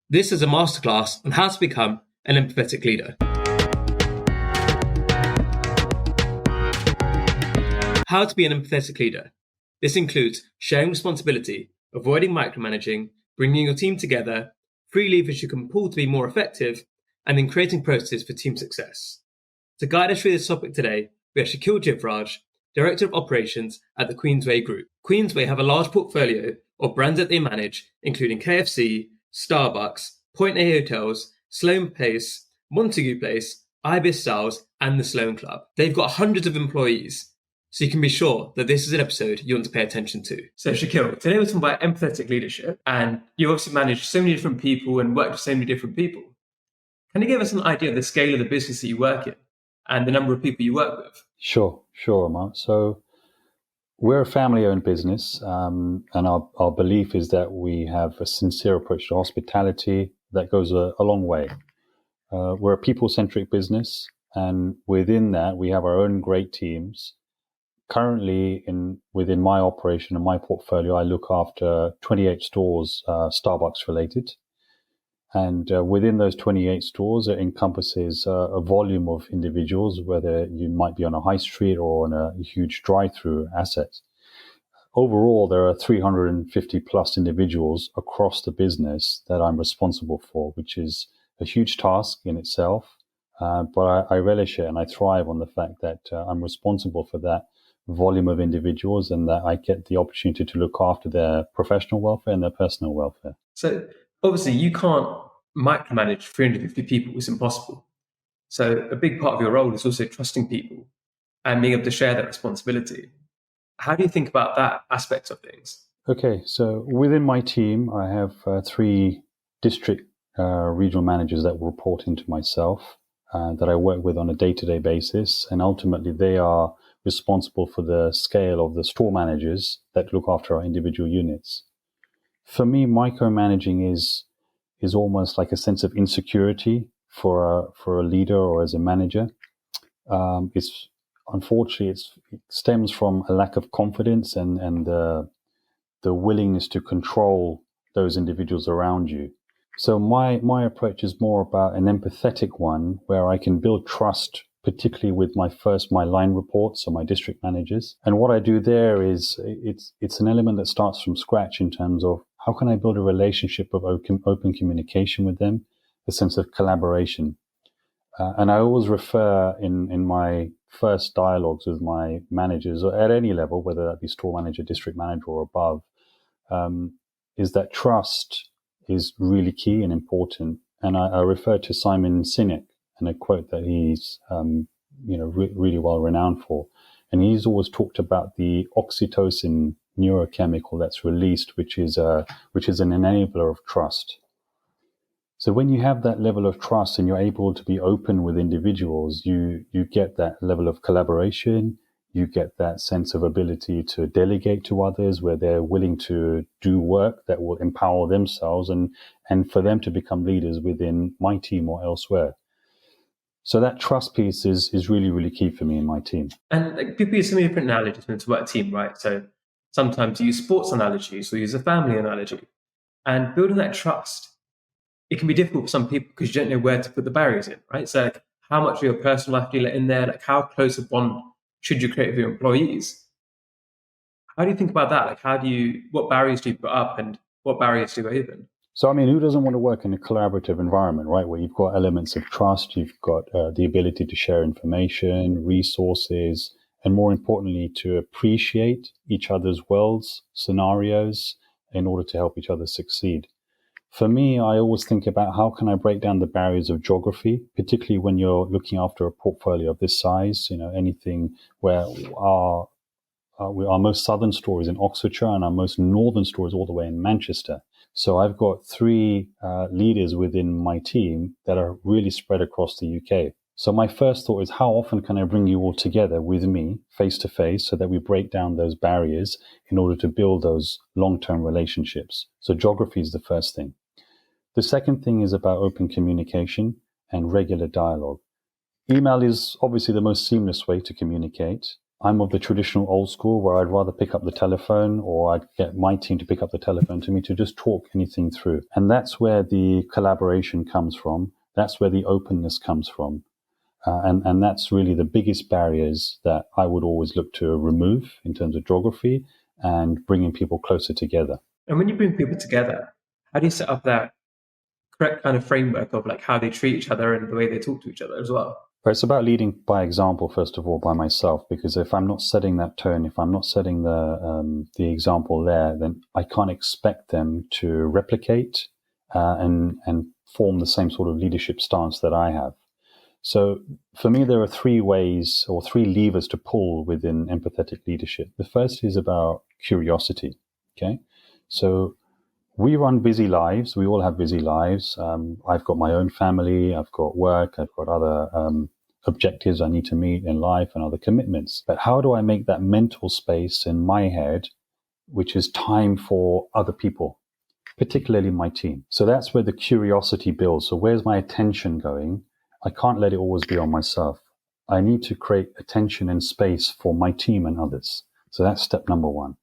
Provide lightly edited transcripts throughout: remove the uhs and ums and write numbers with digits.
This is a masterclass on how to become an empathetic leader. How to be an empathetic leader. This includes sharing responsibility, avoiding micromanaging, bringing your team together, 3 levers you can pull to be more effective, and then creating processes for team success. To guide us through this topic today, we have Shakeel Jivraj, Director of Operations at the Queensway Group. Queensway have a large portfolio of brands that they manage, including KFC, Starbucks, Point A Hotels, Sloane Place, Montague Place, Ibis Styles, and the Sloane Club. They've got hundreds of employees, so you can be sure that this is an episode you want to pay attention to. So Shakeel, today we're talking about empathetic leadership, and you obviously manage so many different people and work with so many different people. Can you give us an idea of the scale of the business that you work in and the number of people you work with? Sure, Omar. So we're a family-owned business, and our belief is that we have a sincere approach to hospitality that goes a long way. We're a people-centric business, and within that, we have our own great teams. Currently, within my operation and my portfolio, I look after 28 stores, Starbucks related. And within those 28 stores, it encompasses a volume of individuals, whether you might be on a high street or on a huge drive-through asset. Overall, there are 350 plus individuals across the business that I'm responsible for, which is a huge task in itself. But I relish it and I thrive on the fact that I'm responsible for that volume of individuals and that I get the opportunity to look after their professional welfare and their personal welfare. So obviously you can't micromanage 350 people. It's impossible. So a big part of your role is also trusting people and being able to share that responsibility. How do you think about that aspect of things? Okay, so within my team, I have 3 district regional managers that will report into myself that I work with on a day-to-day basis. And ultimately, they are responsible for the scale of the store managers that look after our individual units. For me, micromanaging is almost like a sense of insecurity for a leader or as a manager. Unfortunately, it stems from a lack of confidence and the willingness to control those individuals around you. So my approach is more about an empathetic one where I can build trust, particularly with my line reports, so my district managers. And what I do there is it's an element that starts from scratch in terms of how can I build a relationship of open communication with them, a sense of collaboration. And I always refer in my first dialogues with my managers or at any level, whether that be store manager, district manager or above, is that trust is really key and important. And I refer to Simon Sinek and a quote that he's really well renowned for. And he's always talked about the oxytocin neurochemical that's released, which is an enabler of trust. So when you have that level of trust and you're able to be open with individuals, you get that level of collaboration, you get that sense of ability to delegate to others where they're willing to do work that will empower themselves and for them to become leaders within my team or elsewhere. So that trust piece is really, really key for me in my team. And people use so many different analogies when it's about a team, right? So sometimes you use sports analogies or use a family analogy. And building that trust, it can be difficult for some people because you don't know where to put the barriers in, right? So like, how much of your personal life do you let in there? Like how close a bond should you create with your employees? How do you think about that? Like what barriers do you put up and what barriers do you open? So, I mean, who doesn't want to work in a collaborative environment, right? Where you've got elements of trust, you've got the ability to share information, resources, and more importantly, to appreciate each other's worlds, scenarios, in order to help each other succeed. For me, I always think about how can I break down the barriers of geography, particularly when you're looking after a portfolio of this size, anything where our most southern store is in Oxfordshire and our most northern store is all the way in Manchester. So I've got 3 leaders within my team that are really spread across the UK. So my first thought is how often can I bring you all together with me face to face so that we break down those barriers in order to build those long-term relationships. So geography is the first thing. The second thing is about open communication and regular dialogue. Email is obviously the most seamless way to communicate. I'm of the traditional old school where I'd rather pick up the telephone, or I'd get my team to pick up the telephone to me to just talk anything through. And that's where the collaboration comes from. That's where the openness comes from. And that's really the biggest barriers that I would always look to remove in terms of geography and bringing people closer together. And when you bring people together, how do you set up that correct kind of framework of like how they treat each other and the way they talk to each other as well? But it's about leading by example, first of all, by myself, because if I'm not setting that tone, if I'm not setting the example there, then I can't expect them to replicate and form the same sort of leadership stance that I have. So for me, there are three ways or three levers to pull within empathetic leadership. The first is about curiosity. Okay, so we run busy lives. We all have busy lives. I've got my own family. I've got work. I've got other objectives I need to meet in life and other commitments. But how do I make that mental space in my head, which is time for other people, particularly my team? So that's where the curiosity builds. So where's my attention going? I can't let it always be on myself. I need to create attention and space for my team and others. So that's step number one.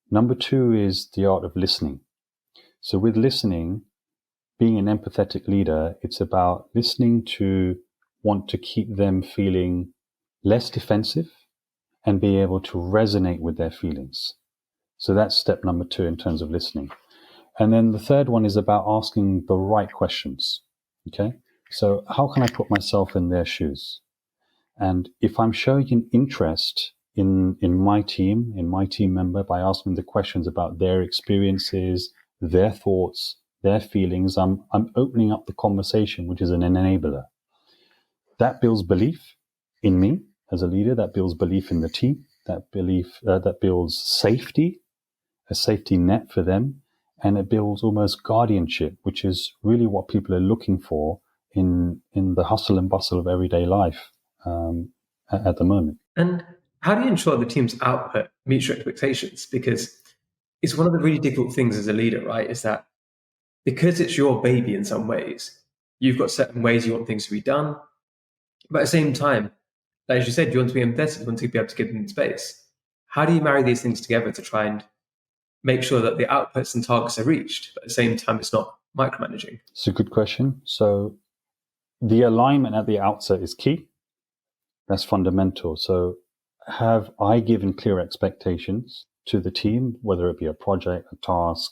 Number two is the art of listening. So with listening, being an empathetic leader, it's about listening to want to keep them feeling less defensive and be able to resonate with their feelings. So that's step number two in terms of listening. And then the third one is about asking the right questions. Okay. So how can I put myself in their shoes? And if I'm showing an interest in my team member by asking the questions about their experiences, their thoughts, their feelings, I'm opening up the conversation, which is an enabler. That builds belief in me as a leader. That builds belief in the team. That builds safety, a safety net for them. And it builds almost guardianship, which is really what people are looking for in the hustle and bustle of everyday life at the moment. And how do you ensure the team's output meets your expectations? Because it's one of the really difficult things as a leader, right? Is that because it's your baby in some ways, you've got certain ways you want things to be done. But at the same time, as you said, you want to be empathetic, you want to be able to give them space. How do you marry these things together to try and make sure that the outputs and targets are reached, but at the same time, it's not micromanaging? It's a good question. So the alignment at the outset is key. That's fundamental. So have I given clear expectations to the team, whether it be a project, a task,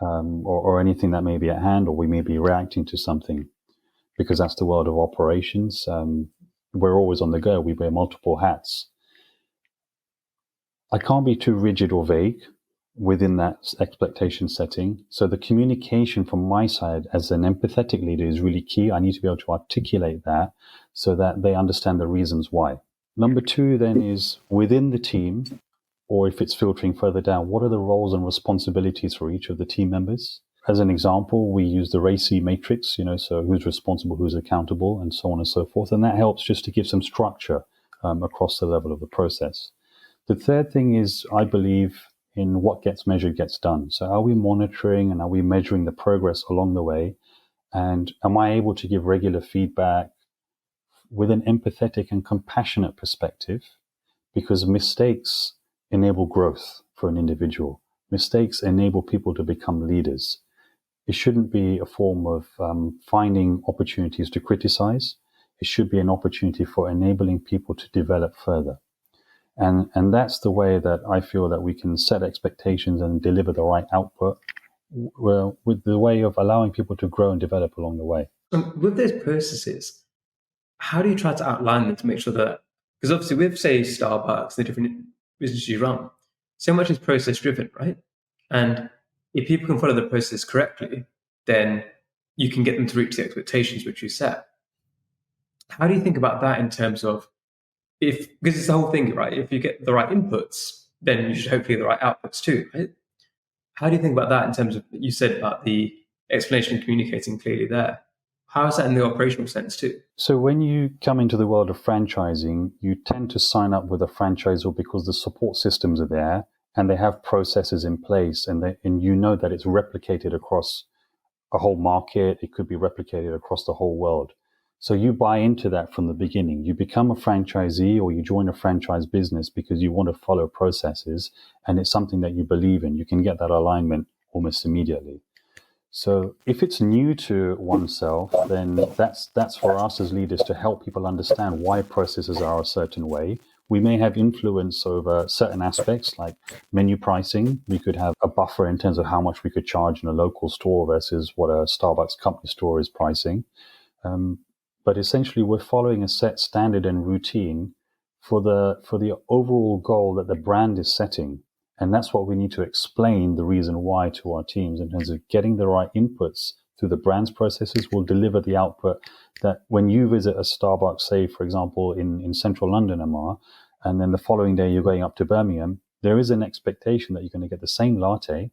or anything that may be at hand, or we may be reacting to something, because that's the world of operations. We're always on the go. We wear multiple hats. I can't be too rigid or vague within that expectation setting. So the communication from my side as an empathetic leader is really key. I need to be able to articulate that so that they understand the reasons why. Number two then is within the team, or if it's filtering further down, what are the roles and responsibilities for each of the team members? As an example, we use the RACI matrix, so who's responsible, who's accountable, and so on and so forth. And that helps just to give some structure across the level of the process. The third thing is, I believe, in what gets measured gets done. So are we monitoring and are we measuring the progress along the way? And am I able to give regular feedback with an empathetic and compassionate perspective? Because mistakes enable growth for an individual. Mistakes enable people to become leaders. It shouldn't be a form of finding opportunities to criticize. It should be an opportunity for enabling people to develop further. And that's the way that I feel that we can set expectations and deliver the right output, well, with the way of allowing people to grow and develop along the way. With those processes, how do you try to outline them to make sure that, because obviously with, say, Starbucks, the different businesses you run, so much is process driven, right? And if people can follow the process correctly, then you can get them to reach the expectations which you set. How do you think about that in terms of, because it's the whole thing, right? If you get the right inputs, then you should hopefully get the right outputs too, right? How do you think about that in terms of, you said about the explanation and communicating clearly there? How is that in the operational sense too? So when you come into the world of franchising, you tend to sign up with a franchisor because the support systems are there and they have processes in place, and you know that it's replicated across a whole market. It could be replicated across the whole world. So you buy into that from the beginning. You become a franchisee or you join a franchise business because you want to follow processes and it's something that you believe in. You can get that alignment almost immediately. So if it's new to oneself, then that's for us as leaders to help people understand why processes are a certain way. We may have influence over certain aspects like menu pricing. We could have a buffer in terms of how much we could charge in a local store versus what a Starbucks company store is pricing. But essentially, we're following a set standard and routine for the overall goal that the brand is setting. And that's what we need to explain the reason why to our teams in terms of getting the right inputs through the brand's processes will deliver the output that when you visit a Starbucks, say, for example, in central London, Amar, and then the following day you're going up to Birmingham, there is an expectation that you're going to get the same latte,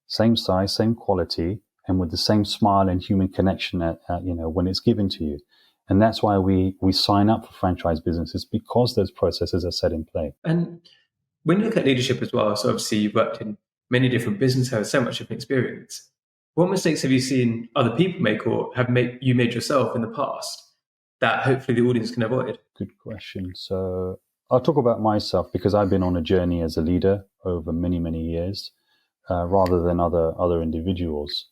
same size, same quality, and with the same smile and human connection when it's given to you. And that's why we sign up for franchise businesses, because those processes are set in play. And when you look at leadership as well, so obviously you've worked in many different businesses, have so much different experience. What mistakes have you seen other people make or you made yourself in the past that hopefully the audience can avoid? Good question. So I'll talk about myself because I've been on a journey as a leader over many, many years, rather than other individuals.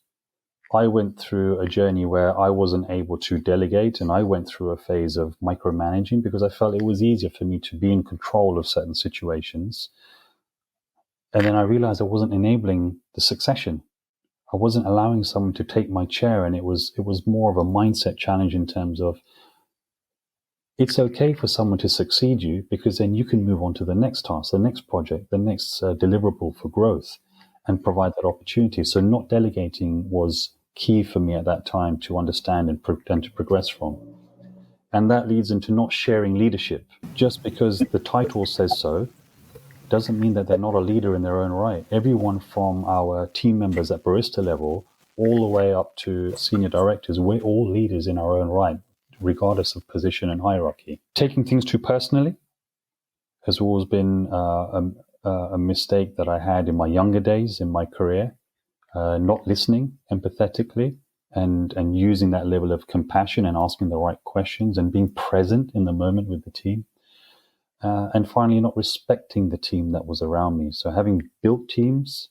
I went through a journey where I wasn't able to delegate, and I went through a phase of micromanaging because I felt it was easier for me to be in control of certain situations. And then I realized I wasn't enabling the succession. I wasn't allowing someone to take my chair, and it was more of a mindset challenge in terms of it's okay for someone to succeed you because then you can move on to the next task, the next project, the next deliverable for growth and provide that opportunity. So not delegating was key for me at that time to understand and to progress from. And that leads into not sharing leadership. Just because the title says so doesn't mean that they're not a leader in their own right. Everyone from our team members at barista level all the way up to senior directors, we're all leaders in our own right, regardless of position and hierarchy. Taking things too personally has always been a mistake that I had in my younger days in my career. Not listening empathetically and using that level of compassion and asking the right questions and being present in the moment with the team. And finally, not respecting the team that was around me. So having built teams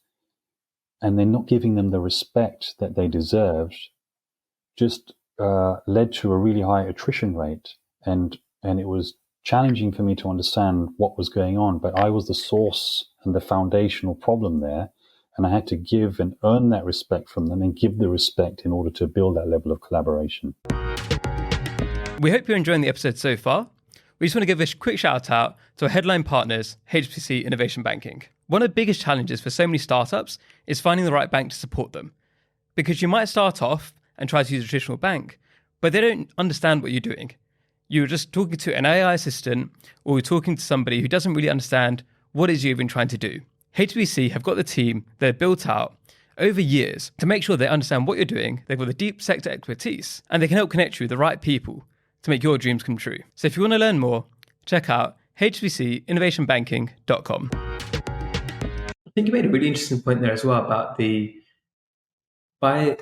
and then not giving them the respect that they deserved just led to a really high attrition rate. And it was challenging for me to understand what was going on, but I was the source and the foundational problem there. And I had to give and earn that respect from them and give the respect in order to build that level of collaboration. We hope you're enjoying the episode so far. We just want to give a quick shout out to our headline partners, HSBC Innovation Banking. One of the biggest challenges for so many startups is finding the right bank to support them. Because you might start off and try to use a traditional bank, but they don't understand what you're doing. You're just talking to an AI assistant or you're talking to somebody who doesn't really understand what it is you've been trying to do. HSBC have got the team that are built out over years to make sure they understand what you're doing, they've got the deep sector expertise, and they can help connect you with the right people to make your dreams come true. So if you want to learn more, check out hsbcinnovationbanking.com. I think you made a really interesting point there as well about by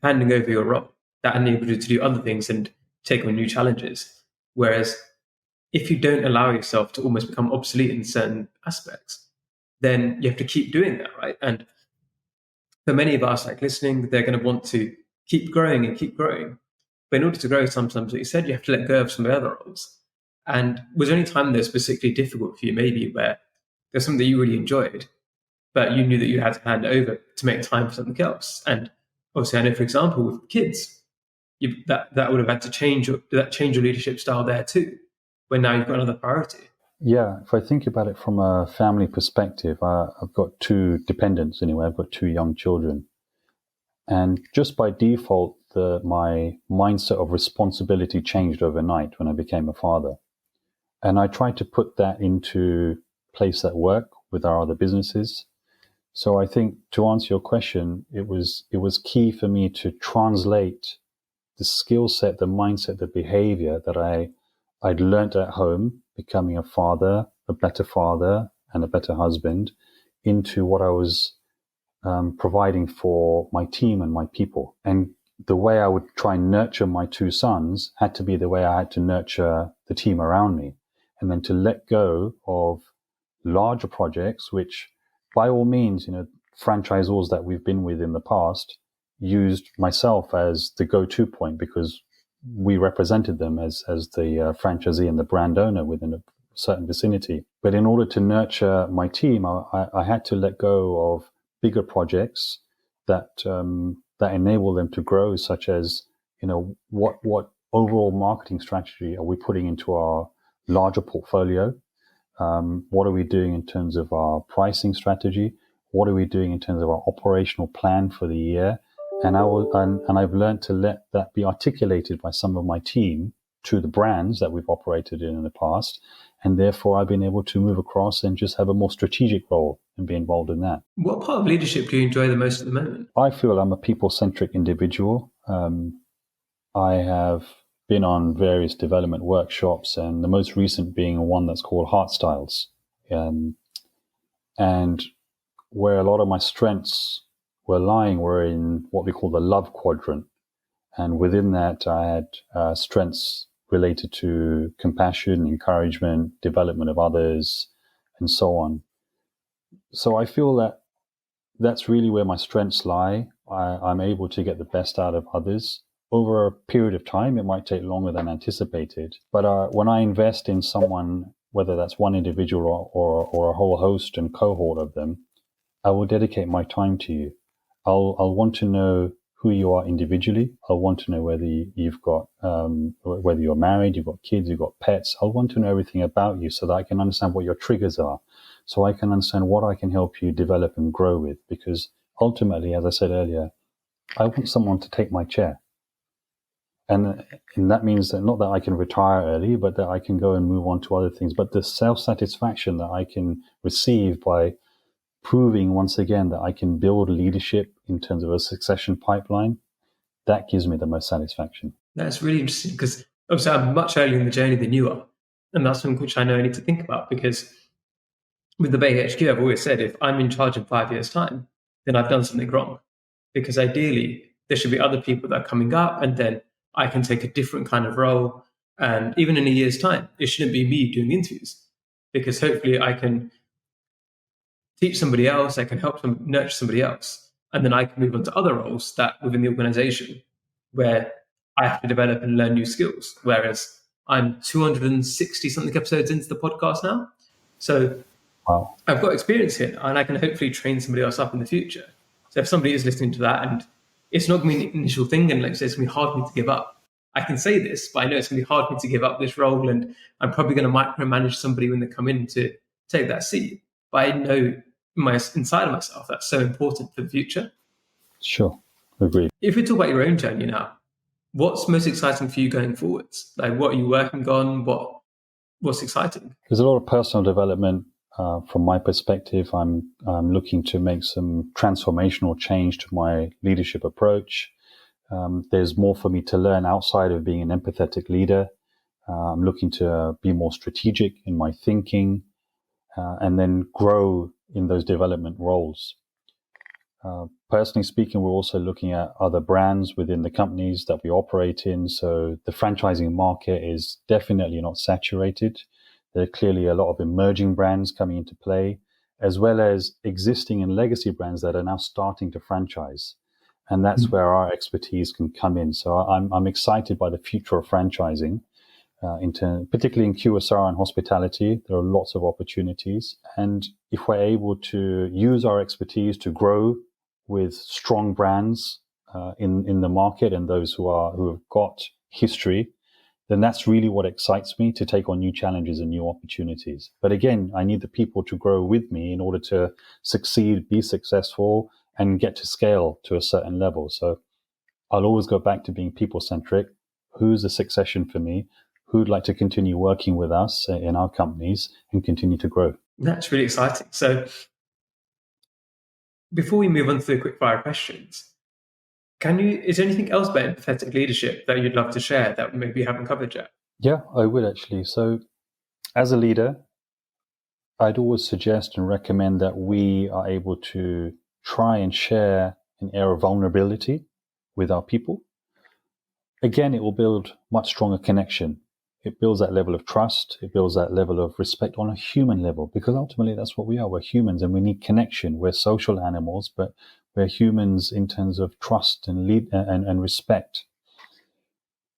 handing over your role, that enables you to do other things and take on new challenges. Whereas if you don't allow yourself to almost become obsolete in certain aspects, then you have to keep doing that, right? And for many of us, like listening, they're going to want to keep growing and keep growing. But in order to grow, sometimes, like you said, you have to let go of some of the other roles. And was there any time that was particularly difficult for you, maybe, where there's something that you really enjoyed, but you knew that you had to hand it over to make time for something else? And obviously, I know, for example, with kids, that would have had to change your leadership style there too, when now you've got another priority. Yeah, if I think about it from a family perspective, I've got two dependents anyway. I've got two young children. And just by default, my mindset of responsibility changed overnight when I became a father. And I tried to put that into place at work with our other businesses. So I think to answer your question, it was key for me to translate the skill set, the mindset, the behavior that I'd learned at home, becoming a father, a better father, and a better husband, into what I was providing for my team and my people. And the way I would try and nurture my two sons had to be the way I had to nurture the team around me. And then to let go of larger projects, which by all means, franchisors that we've been with in the past used myself as the go-to point because we represented them as the franchisee and the brand owner within a certain vicinity. But in order to nurture my team, I had to let go of bigger projects that enable them to grow, such as, what overall marketing strategy are we putting into our larger portfolio? What are we doing in terms of our pricing strategy? What are we doing in terms of our operational plan for the year? And I've learned to let that be articulated by some of my team to the brands that we've operated in the past. And therefore, I've been able to move across and just have a more strategic role and be involved in that. What part of leadership do you enjoy the most at the moment? I feel I'm a people-centric individual. I have been on various development workshops, and the most recent being one that's called Heart Styles. And where a lot of my strengths were lying were in what we call the love quadrant. And within that, I had strengths related to compassion, encouragement, development of others, and so on. So I feel that that's really where my strengths lie. I'm able to get the best out of others. Over a period of time, it might take longer than anticipated. But when I invest in someone, whether that's one individual or a whole host and cohort of them, I will dedicate my time to you. I'll want to know who you are individually. I'll want to know whether you've got, whether you're married, you've got kids, you've got pets. I'll want to know everything about you so that I can understand what your triggers are, so I can understand what I can help you develop and grow with. Because ultimately, as I said earlier, I want someone to take my chair. And that means that not that I can retire early, but that I can go and move on to other things. But the self-satisfaction that I can receive by proving once again that I can build leadership in terms of a succession pipeline, that gives me the most satisfaction. That's really interesting because obviously I'm much earlier in the journey than you are. And that's something which I know I need to think about, because with the Bay HQ, I've always said, if I'm in charge in 5 years' time, then I've done something wrong. Because ideally, there should be other people that are coming up, and then I can take a different kind of role. And even in a year's time, it shouldn't be me doing the interviews, because hopefully I can teach somebody else, I can help them nurture somebody else. And then I can move on to other roles that within the organization where I have to develop and learn new skills. Whereas I'm 260 something episodes into the podcast now. So Wow. I've got experience here, and I can hopefully train somebody else up in the future. So if somebody is listening to that and it's not going to be an initial thing, and like I say, it's going to be hard for me to give up, I can say this, but I know it's going to be hard for me to give up this role, and I'm probably going to micromanage somebody when they come in to take that seat. But I know inside of myself that's so important for the future. Sure. Agreed. If we talk about your own journey now, what's most exciting for you going forwards? Like, what are you working on? What's exciting? There's a lot of personal development. From my perspective, I'm looking to make some transformational change to my leadership approach. There's more for me to learn outside of being an empathetic leader. I'm looking to be more strategic in my thinking, and then grow in those development roles. Personally speaking, we're also looking at other brands within the companies that we operate in. So the franchising market is definitely not saturated. There are clearly a lot of emerging brands coming into play, as well as existing and legacy brands that are now starting to franchise. And that's where our expertise can come in. So I'm excited by the future of franchising, particularly in QSR and hospitality. There are lots of opportunities. And if we're able to use our expertise to grow with strong brands in the market, and those who have got history, then that's really what excites me, to take on new challenges and new opportunities. But again, I need the people to grow with me in order to succeed, be successful, and get to scale to a certain level. So I'll always go back to being people-centric. Who's the succession for me? Who'd like to continue working with us in our companies and continue to grow? That's really exciting. So before we move on to the quickfire questions, is there anything else about empathetic leadership that you'd love to share that maybe you haven't covered yet? Yeah, I would actually. So as a leader, I'd always suggest and recommend that we are able to try and share an air of vulnerability with our people. again, it will build much stronger connection. It builds that level of trust. It builds that level of respect on a human level, because ultimately that's what we are. We're humans and we need connection. We're social animals, but we're humans in terms of trust and respect.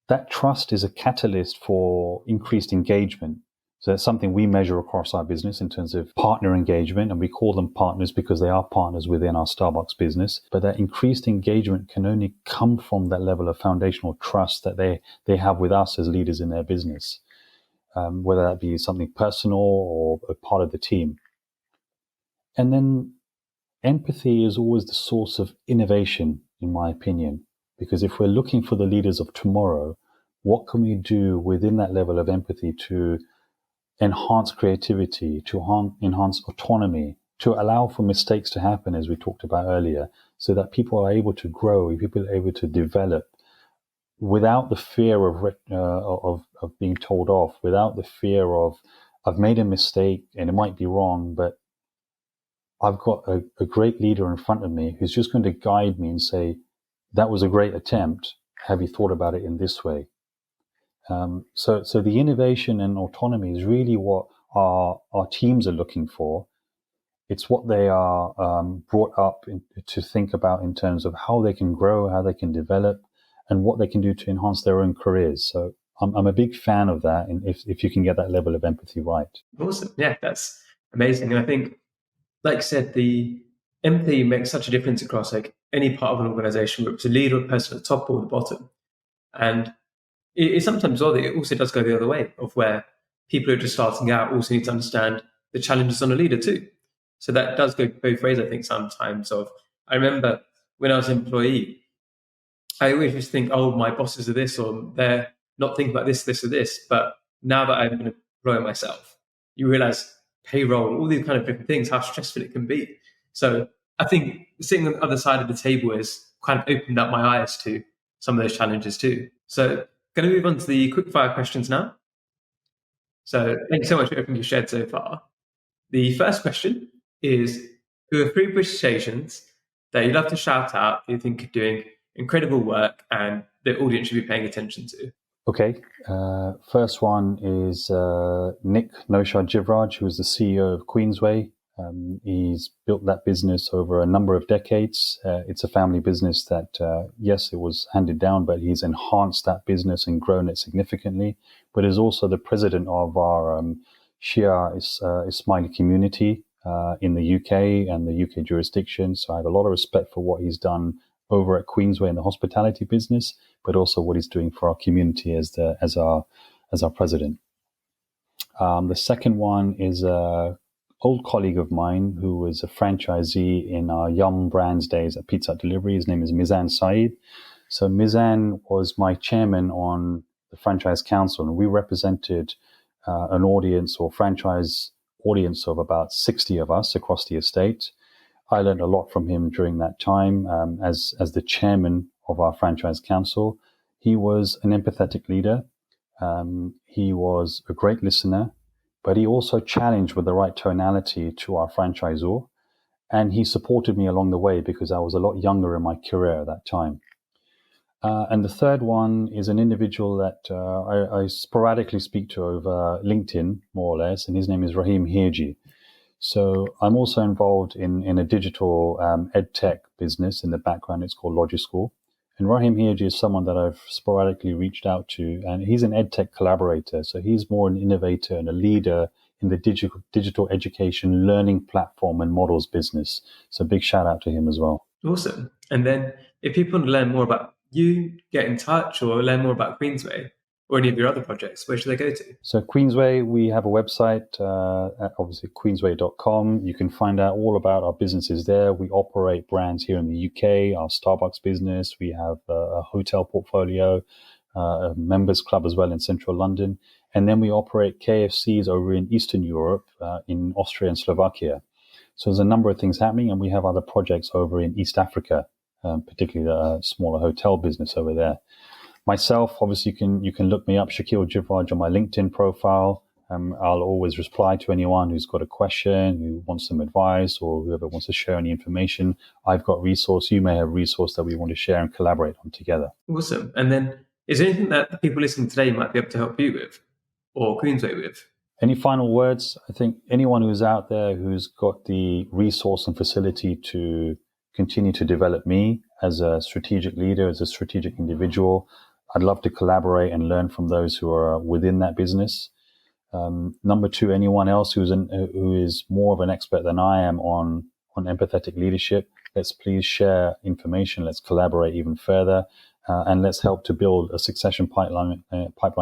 That trust is a catalyst for increased engagement. So that's something we measure across our business in terms of partner engagement, and we call them partners because they are partners within our Starbucks business. But that increased engagement can only come from that level of foundational trust that they have with us as leaders in their business, whether that be something personal or a part of the team. And then empathy is always the source of innovation, in my opinion, because if we're looking for the leaders of tomorrow, what can we do within that level of empathy to enhance creativity, to enhance autonomy, to allow for mistakes to happen, as we talked about earlier, so that people are able to grow, people are able to develop without the fear of being told off, without the fear of, I've made a mistake and it might be wrong, but I've got a great leader in front of me who's just going to guide me and say, that was a great attempt. Have you thought about it in this way? So the innovation and autonomy is really what our teams are looking for. It's what they are brought up to think about in terms of how they can grow, how they can develop, and what they can do to enhance their own careers. So I'm a big fan of that, and if you can get that level of empathy right. Awesome. Yeah, that's amazing. And I think, like I said, the empathy makes such a difference across like any part of an organization, whether it's a leader, a person at the top or the bottom. And it's sometimes odd that it also does go the other way, of where people who are just starting out also need to understand the challenges on a leader too. So that does go both ways, I think, sometimes. I remember when I was an employee, I always just think, oh, my bosses are this, or they're not thinking about this, this, or this. But now that I'm an employer myself, you realize payroll, all these kind of different things, how stressful it can be. So I think sitting on the other side of the table has kind of opened up my eyes to some of those challenges too. So going to move on to the quickfire questions now. So thank you so much for everything you've shared so far. The first question is, who are 3 British Asians that you'd love to shout out that you think are doing incredible work and the audience should be paying attention to? Okay. First one is Nick Shakeel Jivraj, who is the CEO of Queensway. He's built that business over a number of decades. It's a family business that, yes, it was handed down, but he's enhanced that business and grown it significantly. But is also the president of our Shia Ismaili community in the UK and the UK jurisdiction. So I have a lot of respect for what he's done over at Queensway in the hospitality business, but also what he's doing for our community as our president. The second one is a old colleague of mine who was a franchisee in our Yum Brands days at Pizza Hut Delivery. His name is Mizan Saeed. So Mizan was my chairman on the Franchise Council, and we represented an audience or franchise audience of about 60 of us across the estate. I learned a lot from him during that time as the chairman of our Franchise Council. He was an empathetic leader. He was a great listener, but he also challenged with the right tonality to our franchisor. And he supported me along the way because I was a lot younger in my career at that time. And the third one is an individual that I sporadically speak to over LinkedIn, more or less, and his name is Rahim Hirji. So I'm also involved in a digital ed tech business in the background. It's called Logischool. And Rahim Hirji is someone that I've sporadically reached out to, and he's an ed tech collaborator. So he's more an innovator and a leader in the digital education learning platform and models business. So big shout out to him as well. Awesome. And then if people want to learn more about you, get in touch, or learn more about Queensway or any of your other projects, where should they go to? So Queensway, we have a website, obviously queensway.com. You can find out all about our businesses there. We operate brands here in the UK, our Starbucks business. We have a hotel portfolio, a members club as well in central London. And then we operate KFCs over in Eastern Europe, in Austria and Slovakia. So there's a number of things happening, and we have other projects over in East Africa, particularly a smaller hotel business over there. Myself, obviously, you can look me up, Shakeel Jivraj, on my LinkedIn profile. I'll always reply to anyone who's got a question, who wants some advice, or whoever wants to share any information. I've got resource. You may have resource that we want to share and collaborate on together. Awesome. And then Is there anything that the people listening today might be able to help you with, or Queensway with? Any final words? I think anyone who's out there who's got the resource and facility to continue to develop me as a strategic leader, as a strategic individual, I'd love to collaborate and learn from those who are within that business. Number two, anyone else who is more of an expert than I am on empathetic leadership, let's please share information. Let's collaborate even further, and let's help to build a succession pipeline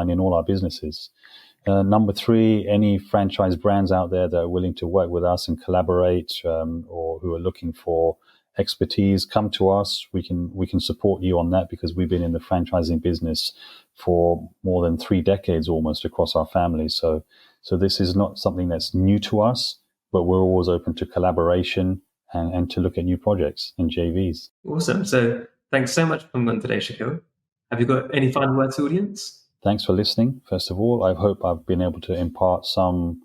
in all our businesses. Number three, any franchise brands out there that are willing to work with us and collaborate, or who are looking for expertise, come to us. We can support you on that, because we've been in the franchising business for more than 3 decades almost across our family. So this is not something that's new to us, but we're always open to collaboration and to look at new projects and JVs. Awesome. So thanks so much for coming on today, Shakeel. Have you got any final words to the audience? Thanks for listening. First of all, I hope I've been able to impart some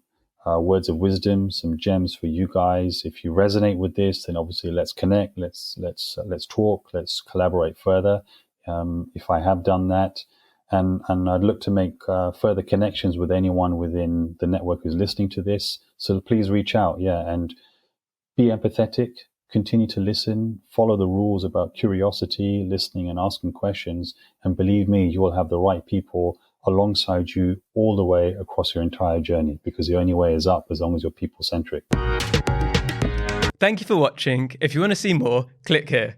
words of wisdom, some gems for you guys. If you resonate with this, then obviously let's connect, let's talk, let's collaborate further. If I have done that, and I'd look to make further connections with anyone within the network who's listening to this. So please reach out, and be empathetic. Continue to listen, follow the rules about curiosity, listening and asking questions. And believe me, you will have the right people alongside you all the way across your entire journey, because the only way is up as long as you're people-centric. Thank you for watching. If you want to see more, click here.